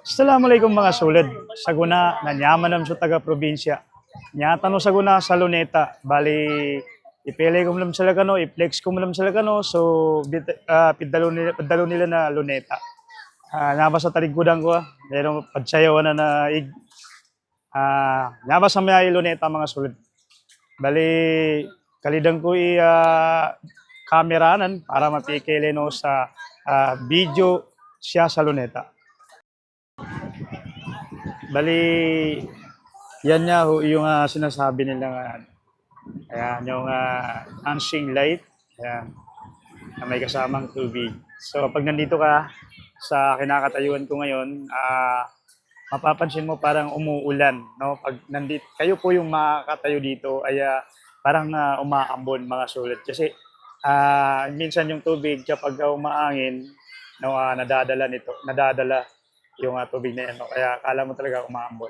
Assalamualaikum mga sulid. Saguna nanyaman nam sa taga-probinsya. Nyata no saguna sa Luneta. Bali ipili ko lang sila kano, i-flex ko lang sila kano. So pidalo nila na Luneta. Naba sa taliggudan ko. Meron padsayaw na naba sa may Luneta mga sulid. Bali kalidang ko kameranan para mapikili no sa video siya sa Luneta. Bali, yan nga ho, yung sinasabi nila nga, ayan, yung dancing light, ayan, na may kasamang tubig. So, pag nandito ka sa kinakatayuan ko ngayon, mapapansin mo parang umuulan, no? Pag nandito, kayo po yung makakatayo dito, ay parang umaambon mga sulit. Kasi, minsan yung tubig, kapag umaangin, no, nadadala yung tubig na yan, no? Kaya akala mo talaga umaambon.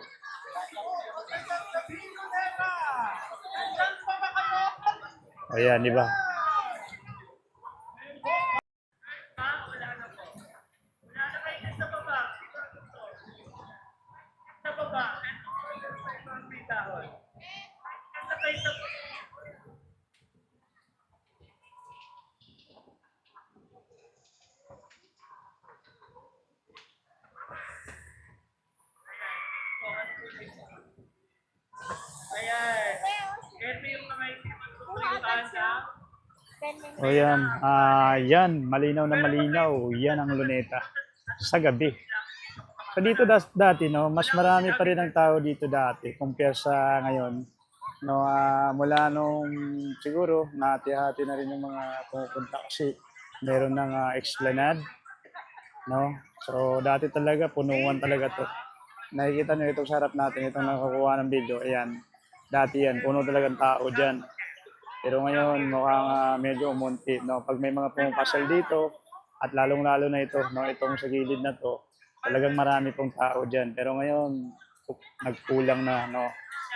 Ayan, di ba? O yan, yan, malinaw na malinaw, yan ang Luneta sa gabi. So dito dati, no, mas marami pa rin ang tao dito dati compare sa ngayon. No, mula nung siguro nahati-hati na rin yung mga pumupunta kasi meron ng Esplanade, no? So dati talaga punuan talaga to. Nakikita niyo itong sarap natin, itong nakakuha ng video, ayan. Dati yan, puno talagang tao diyan. Pero ngayon mukhang medyo umunti, no? Pag may mga pumapasal dito at lalong-lalo na ito, no, itong sa gilid na to, talagang marami pong tao diyan. Pero ngayon nagkulang na, no.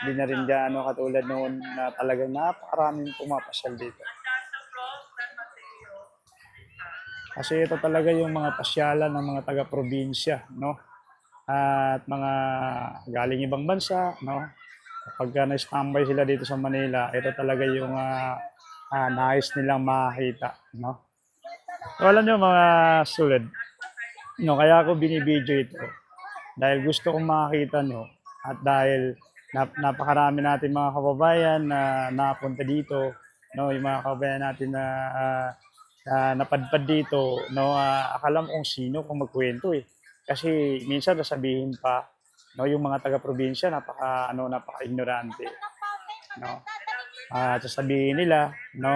Hindi na rin gaano katulad noon na talagang napakaraming pumapasal dito. Kasi ito talaga yung mga pasyalan ng mga taga-probinsya, no? At mga galing ibang bansa, no? Pagka na-standby sila dito sa Manila, ito talaga yung nais nilang makita, no? So, alam nyo mga sulid, no, kaya ako binibidyo ito dahil gusto kong makita nyo at dahil napakarami natin mga kababayan na napunta dito, no, yung mga kababayan natin na napadpad dito, no, akala mo kung sino kung magkwento eh. Kasi minsan nasabihin pa, no, yung mga taga-probinsya napaka-ignorante, no. Sasabihin nila, no,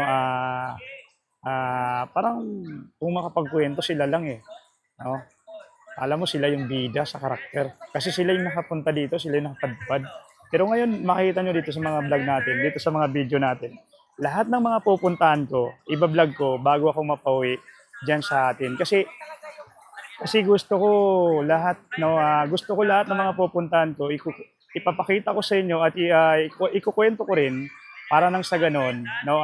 parang kung makapagkwento sila lang eh, no. Alam mo sila yung bida sa karakter. Kasi sila yung nakapunta dito, sila yung nakapadpad. Pero ngayon, makikita nyo dito sa mga vlog natin, dito sa mga video natin, lahat ng mga pupuntahan ko, iba-vlog ko bago ako mapauwi dyan sa atin. Kasi gusto ko lahat, no, gusto ko lahat ng mga pupuntahan ko, ipapakita ko sa inyo at ikukwento ko rin para nang sa ganon, no,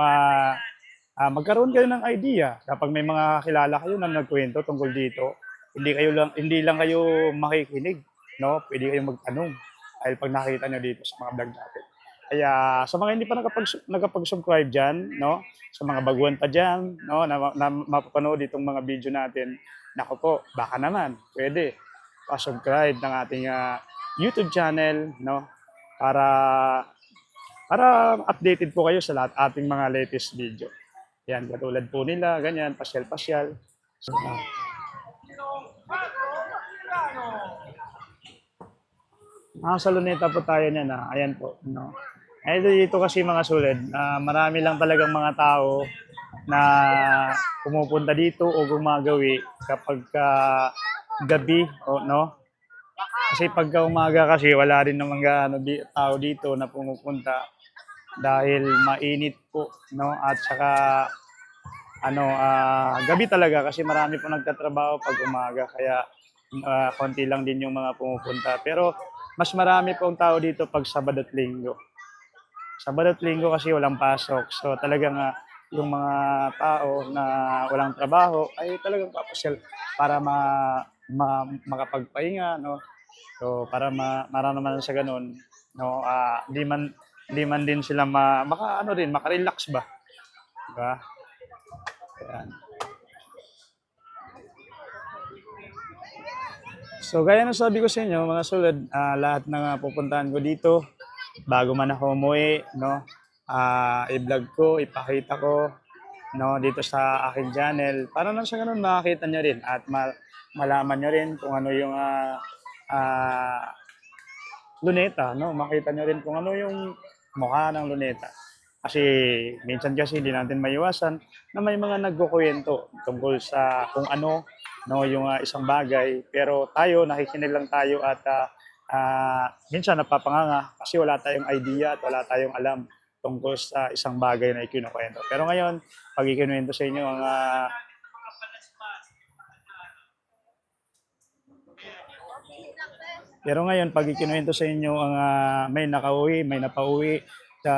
magkaroon kayo ng idea kapag may mga kilala kayo na nagkwento tungkol dito. Hindi lang kayo makikinig, no? Pwede kayong magtanong dahil pag nakita nyo dito sa mga vlog natin. Kaya sa mga hindi pa nakapag-subscribe diyan, no? Sa mga baguhan pa diyan, no, na mapapanood itong mga video natin. Nako po, baka naman pwede pa-subscribe ng ating YouTube channel, no? Para para updated po kayo sa lahat ating mga latest video. Yan, katulad po nila, ganyan, pasyal-pasyal. So, sa Luneta po tayo niyan, ayan po, no. Dito kasi mga sulid, marami lang talagang mga tao na pumupunta dito o gumagawi kapag gabi, o no. Kasi pagka umaga kasi wala rin naman tao dito na pumupunta dahil mainit po, no, at saka gabi talaga kasi marami po nagtatrabaho pag umaga kaya konti lang din yung mga pumupunta. Pero mas marami pong tao dito pag Sabado at Linggo. Sabado at Linggo kasi walang pasok. So talagang yung mga tao na walang trabaho ay talagang papasyal para makapagpahinga, no? So para maramdaman sa ganun, no, di man din sila ano rin, maka-relax ba, 'di ba? Ayan. So gaya ng sabi ko sa inyo mga sulod, lahat ng pupuntahan ko dito bago man ako umuwi, no, i-vlog ko, ipakita ko, no, dito sa aking channel para nang sa ganun makakita niyo rin at malaman niyo rin kung ano yung luneta, no? Makita niyo rin kung ano yung mukha ng luneta. Kasi minsan kasi hindi natin maiwasan na may mga nagkukuwento tungkol sa kung ano, no, yung isang bagay. Pero tayo, nakikinig lang tayo at minsan napapanganga kasi wala tayong idea at wala tayong alam tungkol sa isang bagay na ikinukwento. Pero ngayon, pag ikinuwento sa inyo ang Pero ngayon, pag ikinuwento sa inyo ang may nakauwi, may napauwi sa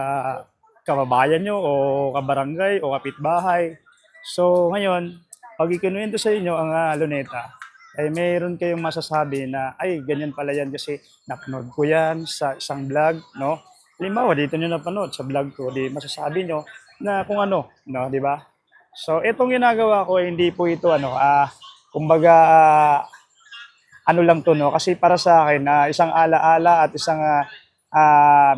kababayan nyo o kabarangay o kapitbahay. So ngayon, pag ikinuwento sa inyo ang luneta, ay mayroon kayong masasabi na, ay, ganyan pala yan kasi napanood ko yan sa isang vlog, no? Halimbawa, dito nyo napanood sa vlog ko, di masasabi nyo na kung ano, no, di ba? So, itong ginagawa ko, hindi po ito, kumbaga, ano lang to, no? Kasi para sa akin, isang alaala at isang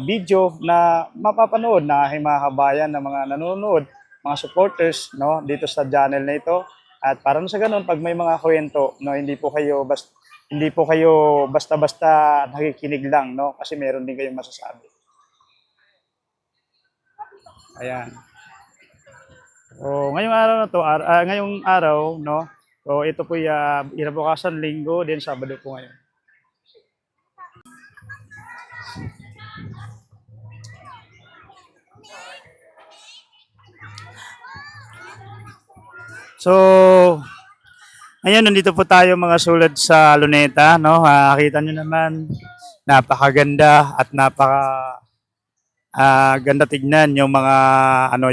video na mapapanood na aking mga kabayan na mga nanonood, mga supporters, no, dito sa channel na ito. At para sa ganun, pag may mga kwento, no, hindi po kayo basta-basta nakikinig lang, no, kasi meron din kayong masasabi. Ayan. So, ngayong araw na to, ngayong araw, no, so ito po yung inabukasan, linggo, din Sabado po ngayon. So, ngayon nandito po tayo mga sulad sa Luneta, no? Makikita nyo naman, napakaganda at ganda tignan yung mga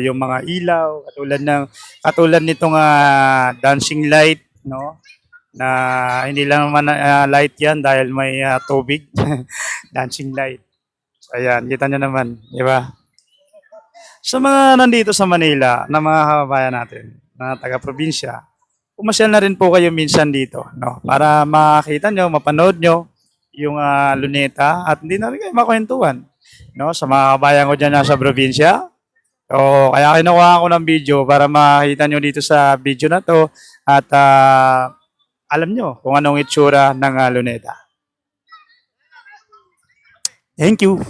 yung mga ilaw katulad nitong dancing light, no? Na hindi lang naman light 'yan dahil may tubig. Dancing light. So, ayan, kita nyo naman, di ba? Sa mga nandito sa Manila na mga kababayan natin, na taga-probinsya, pumasyal na rin po kayo minsan dito, no? Para makita nyo, mapanood nyo yung luneta at hindi na rin kayo makwentuhan, no? Sa mga kababayan ko dyan sa probinsya. So, kaya kinuha ko ng video para makita nyo dito sa video na to at alam nyo kung anong itsura ng luneta. Thank you.